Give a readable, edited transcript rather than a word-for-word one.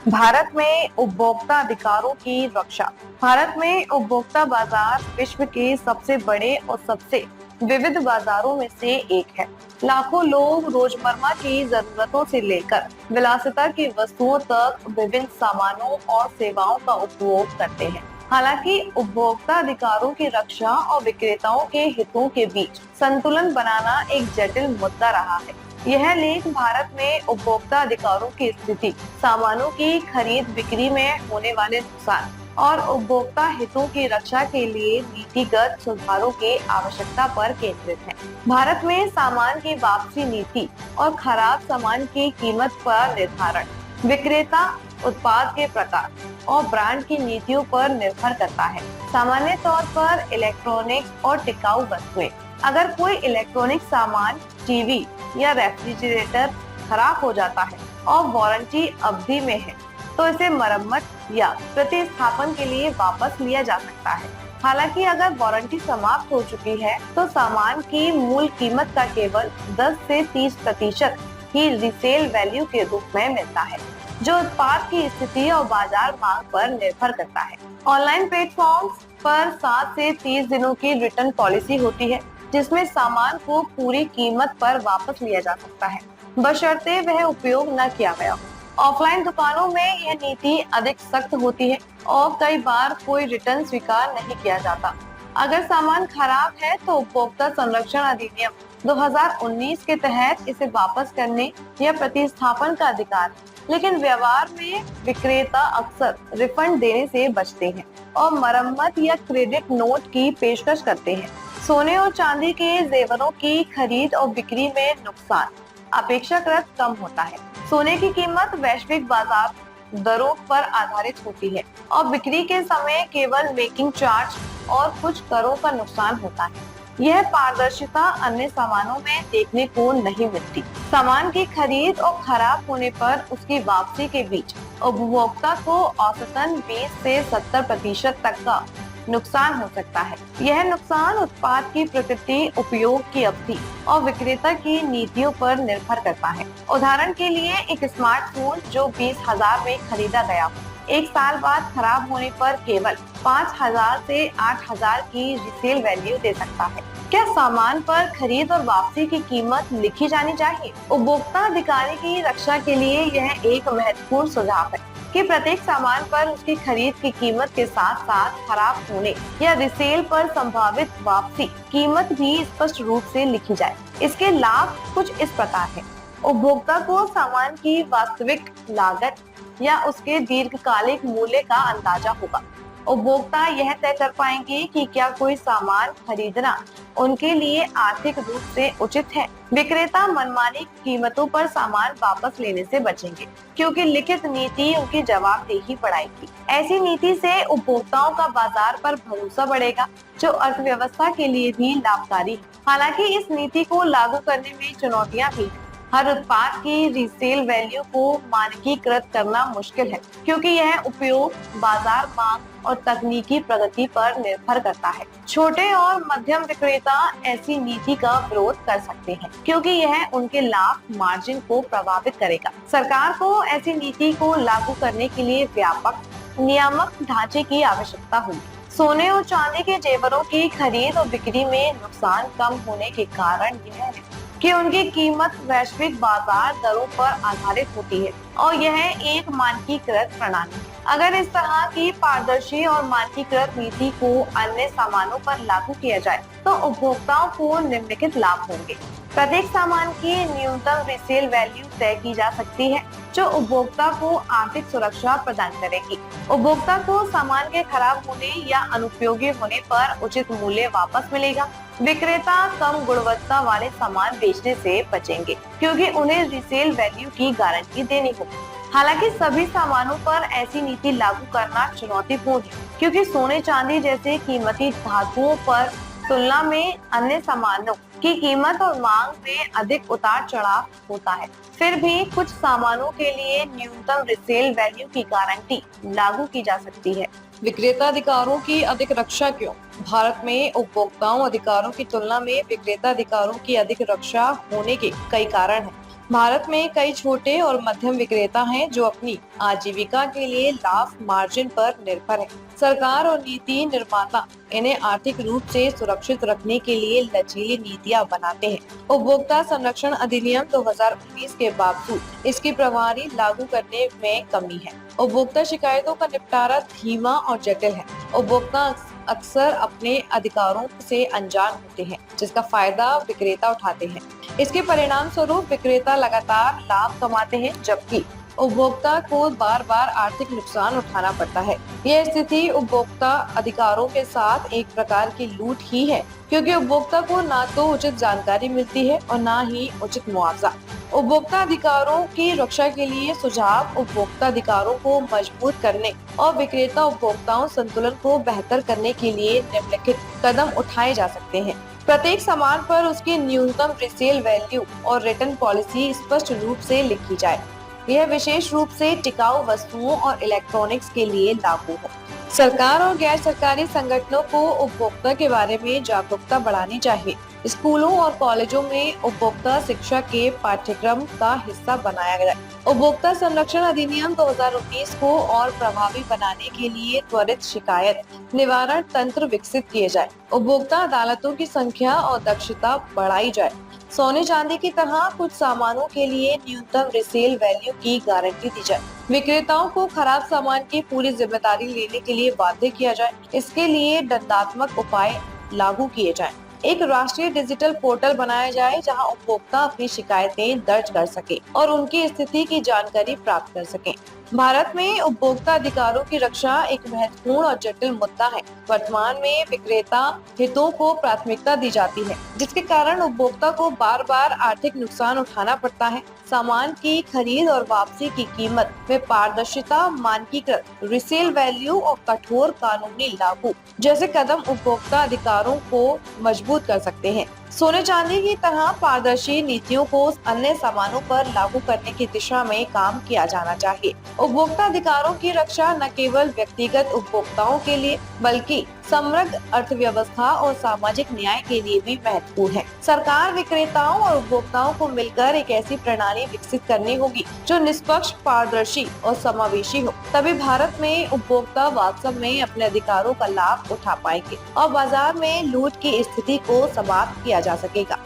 भारत में उपभोक्ता अधिकारों की रक्षा। भारत में उपभोक्ता बाजार विश्व के सबसे बड़े और सबसे विविध बाजारों में से एक है। लाखों लोग रोजमर्रा की जरूरतों से लेकर विलासिता की वस्तुओं तक विभिन्न सामानों और सेवाओं का उपभोग करते हैं। हालांकि उपभोक्ता अधिकारों की रक्षा और विक्रेताओं के हितों के बीच संतुलन बनाना एक जटिल मुद्दा रहा है। यह लेख भारत में उपभोक्ता अधिकारों की स्थिति, सामानों की खरीद बिक्री में होने वाले नुकसान और उपभोक्ता हितों की रक्षा के लिए नीतिगत सुधारों की आवश्यकता पर केंद्रित है। भारत में सामान की वापसी नीति और खराब सामान की कीमत पर निर्धारण विक्रेता, उत्पाद के प्रकार और ब्रांड की नीतियों पर निर्भर करता है। सामान्य तौर पर इलेक्ट्रॉनिक्स और टिकाऊ वस्तुएं। अगर कोई इलेक्ट्रॉनिक सामान, टीवी या रेफ्रिजरेटर खराब हो जाता है और वारंटी अवधि में है, तो इसे मरम्मत या प्रतिस्थापन के लिए वापस लिया जा सकता है। हालांकि अगर वारंटी समाप्त हो चुकी है, तो सामान की मूल कीमत का केवल 10 से 30% ही रिसेल वैल्यू के रूप में मिलता है, जो उत्पाद की स्थिति और बाजार मांग पर निर्भर करता है। ऑनलाइन प्लेटफॉर्म्स पर 7 से 30 दिनों की रिटर्न पॉलिसी होती है, जिसमें सामान को पूरी कीमत पर वापस लिया जा सकता है, बशर्ते वह उपयोग न किया गया हो। ऑफलाइन दुकानों में यह नीति अधिक सख्त होती है और कई बार कोई रिटर्न स्वीकार नहीं किया जाता। अगर सामान खराब है, तो उपभोक्ता संरक्षण अधिनियम 2019 के तहत इसे वापस करने या प्रतिस्थापन का अधिकार है। लेकिन व्यवहार में विक्रेता अक्सर रिफंड देने से बचते हैं और मरम्मत या क्रेडिट नोट की पेशकश करते हैं। सोने और चांदी के जेवरों की खरीद और बिक्री में नुकसान अपेक्षाकृत कम होता है। सोने की कीमत वैश्विक बाजार दरों पर आधारित होती है और बिक्री के समय केवल मेकिंग चार्ज और कुछ करों का नुकसान होता है। यह पारदर्शिता अन्य सामानों में देखने को नहीं मिलती। सामान की खरीद और खराब होने पर उसकी वापसी के बीच उपभोक्ता को औसतन 20 से 70% तक का नुकसान हो सकता है। यह नुकसान उत्पाद की प्रकृति, उपयोग की अवधि और विक्रेता की नीतियों पर निर्भर करता है। उदाहरण के लिए, एक स्मार्टफोन जो 20,000 में खरीदा गया हो, एक साल बाद खराब होने पर केवल 5,000 से 8,000 की रिसेल वैल्यू दे सकता है। क्या सामान पर खरीद और वापसी की कीमत लिखी जानी चाहिए? उपभोक्ता अधिकारी की रक्षा के लिए यह एक महत्वपूर्ण सुझाव है कि प्रत्येक सामान पर उसकी खरीद की कीमत के साथ साथ खराब होने या रिसेल पर संभावित वापसी कीमत भी स्पष्ट रूप से लिखी जाए। इसके लाभ कुछ इस प्रकार हैं। उपभोक्ता को सामान की वास्तविक लागत या उसके दीर्घकालिक मूल्य का अंदाजा होगा। उपभोक्ता यह तय कर पाएंगे कि क्या कोई सामान खरीदना उनके लिए आर्थिक रूप से उचित है। विक्रेता मनमानी कीमतों पर सामान वापस लेने से बचेंगे, क्योंकि लिखित नीति उनकी जवाबदेही बढ़ाएगी। ऐसी नीति से उपभोक्ताओं का बाजार पर भरोसा बढ़ेगा, जो अर्थव्यवस्था के लिए भी लाभकारी है। हालांकि इस नीति को लागू करने में चुनौतियां भी हैं। हर उत्पाद की रीसेल वैल्यू को मानकीकृत करना मुश्किल है, क्योंकि यह उपयोग, बाजार मांग और तकनीकी प्रगति पर निर्भर करता है। छोटे और मध्यम विक्रेता ऐसी नीति का विरोध कर सकते हैं, क्योंकि यह उनके लाभ मार्जिन को प्रभावित करेगा। सरकार को ऐसी नीति को लागू करने के लिए व्यापक नियामक ढांचे की आवश्यकता होगी। सोने और चांदी के जेवरों की खरीद और बिक्री में नुकसान कम होने के कारण यह है कि उनकी कीमत वैश्विक बाजार दरों पर आधारित होती है और यह एक मानकीकृत प्रणाली है। अगर इस तरह की पारदर्शी और मानकीकृत नीति को अन्य सामानों पर लागू किया जाए, तो उपभोक्ताओं को निम्नलिखित लाभ होंगे। प्रत्येक सामान की न्यूनतम रिसेल वैल्यू तय की जा सकती है, जो उपभोक्ता को आर्थिक सुरक्षा प्रदान करेगी। उपभोक्ता को सामान के खराब होने या अनुपयोगी होने पर उचित मूल्य वापस मिलेगा। विक्रेता कम गुणवत्ता वाले सामान बेचने से बचेंगे, क्योंकि उन्हें रिसेल वैल्यू की गारंटी देनी होगी। हालांकि सभी सामानों पर ऐसी नीति लागू करना चुनौतीपूर्ण है, क्योंकि सोने चांदी जैसे कीमती धातुओं पर तुलना में अन्य सामानों की कीमत और मांग में अधिक उतार चढ़ाव होता है। फिर भी कुछ सामानों के लिए न्यूनतम रिसेल वैल्यू की गारंटी लागू की जा सकती है। विक्रेता अधिकारों की अधिक रक्षा क्यों? भारत में उपभोक्ताओं अधिकारों की तुलना में विक्रेता अधिकारों की अधिक रक्षा होने के कई कारण हैं। भारत में कई छोटे और मध्यम विक्रेता हैं जो अपनी आजीविका के लिए लाभ मार्जिन पर निर्भर हैं। सरकार और नीति निर्माता इन्हें आर्थिक रूप से सुरक्षित रखने के लिए लचीली नीतियां बनाते हैं। उपभोक्ता संरक्षण अधिनियम 2019 के बावजूद इसकी प्रभावी लागू करने में कमी है। उपभोक्ता शिकायतों का निपटारा धीमा और जटिल है। उपभोक्ता अक्सर अपने अधिकारों से अनजान होते हैं, जिसका फायदा विक्रेता उठाते हैं। इसके परिणाम स्वरूप विक्रेता लगातार लाभ कमाते हैं, जबकि उपभोक्ता को बार बार आर्थिक नुकसान उठाना पड़ता है। यह स्थिति उपभोक्ता अधिकारों के साथ एक प्रकार की लूट ही है, क्योंकि उपभोक्ता को ना तो उचित जानकारी मिलती है और ना ही उचित मुआवजा। उपभोक्ता अधिकारों की रक्षा के लिए सुझाव उपभोक्ता अधिकारों को मजबूत करने और विक्रेता उपभोक्ताओं संतुलन को बेहतर करने के लिए निम्नलिखित कदम उठाए जा सकते हैं। प्रत्येक सामान पर उसकी न्यूनतम रिसेल वैल्यू और रिटर्न पॉलिसी स्पष्ट रूप से लिखी जाए। यह विशेष रूप से टिकाऊ वस्तुओं और इलेक्ट्रॉनिक्स के लिए लागू हो। सरकार और गैर सरकारी संगठनों को उपभोक्ता के बारे में जागरूकता बढ़ानी चाहिए। स्कूलों और कॉलेजों में उपभोक्ता शिक्षा के पाठ्यक्रम का हिस्सा बनाया गया। उपभोक्ता संरक्षण अधिनियम 2019 को और प्रभावी बनाने के लिए त्वरित शिकायत निवारण तंत्र विकसित किए जाए। उपभोक्ता अदालतों की संख्या और दक्षता बढ़ाई जाए। सोने चांदी की तरह कुछ सामानों के लिए न्यूनतम रिसेल वैल्यू की गारंटी दी जाए। विक्रेताओं को खराब सामान की पूरी जिम्मेदारी लेने के लिए बाध्य किया जाए। इसके लिए दंडात्मक उपाय लागू किए जाएं। एक राष्ट्रीय डिजिटल पोर्टल बनाया जाए जहां उपभोक्ता अपनी शिकायतें दर्ज कर सके और उनकी स्थिति की जानकारी प्राप्त कर सके। भारत में उपभोक्ता अधिकारों की रक्षा एक महत्वपूर्ण और जटिल मुद्दा है। वर्तमान में विक्रेता हितों को प्राथमिकता दी जाती है, जिसके कारण उपभोक्ता को बार बार आर्थिक नुकसान उठाना पड़ता है। सामान की खरीद और वापसी की कीमत में पारदर्शिता, मानकीकृत रिसेल वैल्यू और कठोर कानूनी लागू जैसे कदम उपभोक्ता अधिकारों को मजबूत कर सकते हैं। सोने चांदी की तरह पारदर्शी नीतियों को अन्य सामानों पर लागू करने की दिशा में काम किया जाना चाहिए। उपभोक्ता अधिकारों की रक्षा न केवल व्यक्तिगत उपभोक्ताओं के लिए बल्कि समृद्ध अर्थव्यवस्था और सामाजिक न्याय के लिए भी महत्वपूर्ण है। सरकार, विक्रेताओं और उपभोक्ताओं को मिलकर एक ऐसी प्रणाली विकसित करनी होगी जो निष्पक्ष, पारदर्शी और समावेशी हो। तभी भारत में उपभोक्ता वास्तव में अपने अधिकारों का लाभ उठा पाएंगे और बाजार में लूट की स्थिति को समाप्त किया जा सकेगा।